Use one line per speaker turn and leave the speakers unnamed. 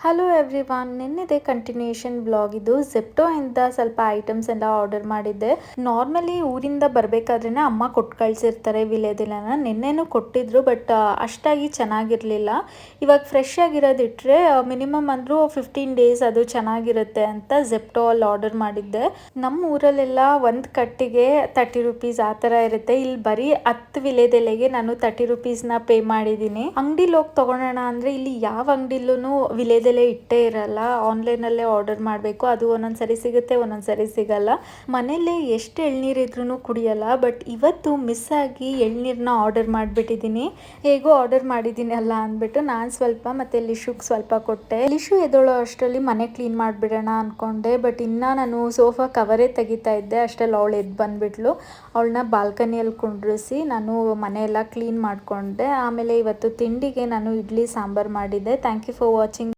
Hello everyone, ನಿನ್ನೆದೆ continuation blog ಇದು. ಝೆಪ್ಟೋಯಿಂದ ಸ್ವಲ್ಪ items ಎಲ್ಲ ಆರ್ಡರ್ ಮಾಡಿದ್ದೆ. ನಾರ್ಮಲಿ ಊರಿಂದ ಬರಬೇಕಾದ್ರೆ ಅಮ್ಮ ಕೊಟ್ಟು ಕಳಿಸಿರ್ತಾರೆ ವಿಲೇದೆಲೆನ. ನಿನ್ನೆನೂ ಕೊಟ್ಟಿದ್ರು, ಬಟ್ ಅಷ್ಟಾಗಿ ಚೆನ್ನಾಗಿರಲಿಲ್ಲ. ಇವಾಗ ಫ್ರೆಶ್ ಆಗಿರೋದಿಟ್ರೆ ಮಿನಿಮಮ್ ಅಂದರೂ 15 ಡೇಸ್ ಅದು ಚೆನ್ನಾಗಿರುತ್ತೆ ಅಂತ ಝೆಪ್ಟೋಲ್ಲಿ ಆರ್ಡರ್ ಮಾಡಿದ್ದೆ. ನಮ್ಮ ಊರಲ್ಲೆಲ್ಲ ಒಂದು ಕಟ್ಟಿಗೆ 30 ರುಪೀಸ್ ಆ ಥರ ಇರುತ್ತೆ. ಇಲ್ಲಿ ಬರೀ 10 ವಿಲೇದೆಲೆಗೆ ನಾನು 30 ರುಪೀಸ್ನ ಪೇ ಮಾಡಿದ್ದೀನಿ. ಅಂಗಡಿಲಿ ಹೋಗಿ ತೊಗೊಳೋಣ ಅಂದರೆ ಇಲ್ಲಿ ಯಾವ ಅಂಗಡಿಲೂ ವಿಲೇದೆಲೆ ಇಟ್ಟೇ ಇರಲ್ಲ. ಆನ್ಲೈನಲ್ಲೇ ಆರ್ಡರ್ ಮಾಡಬೇಕು. ಅದು ಒಂದೊಂದ್ಸರಿ ಸಿಗುತ್ತೆ, ಒಂದೊಂದ್ಸರಿ ಸಿಗಲ್ಲ. ಮನೇಲಿ ಎಷ್ಟು ಎಳ್ನೀರಿದ್ರೂ ಕುಡಿಯಲ್ಲ. ಬಟ್ ಇವತ್ತು ಮಿಸ್ ಆಗಿ ಎಳ್ನೀರನ್ನ ಆರ್ಡರ್ ಮಾಡಿಬಿಟ್ಟಿದ್ದೀನಿ. ಹೇಗೋ ಆರ್ಡರ್ ಮಾಡಿದ್ದೀನಿ ಅಲ್ಲ ಅಂದ್ಬಿಟ್ಟು ನಾನು ಸ್ವಲ್ಪ ಮತ್ತು ಲಿಶುಗೆ ಸ್ವಲ್ಪ ಕೊಟ್ಟೆ. ಲಿಶು ಎದ್ದೋಳೋ ಅಷ್ಟರಲ್ಲಿ ಮನೆ ಕ್ಲೀನ್ ಮಾಡಿಬಿಡೋಣ ಅಂದ್ಕೊಂಡೆ. ಬಟ್ ಇನ್ನು ನಾನು ಸೋಫಾ ಕವರೇ ತೆಗಿತಾ ಇದ್ದೆ ಅಷ್ಟರಲ್ಲಿ ಅವಳು ಎದ್ದು ಬಂದುಬಿಟ್ಲು. ಅವಳನ್ನ ಬಾಲ್ಕನಿಯಲ್ಲಿ ಕುಂಡ್ರಿಸಿ ನಾನು ಮನೆಯೆಲ್ಲ ಕ್ಲೀನ್ ಮಾಡಿಕೊಂಡೆ. ಆಮೇಲೆ ಇವತ್ತು ತಿಂಡಿಗೆ ನಾನು ಇಡ್ಲಿ ಸಾಂಬಾರು ಮಾಡಿದ್ದೆ. Thank you for watching.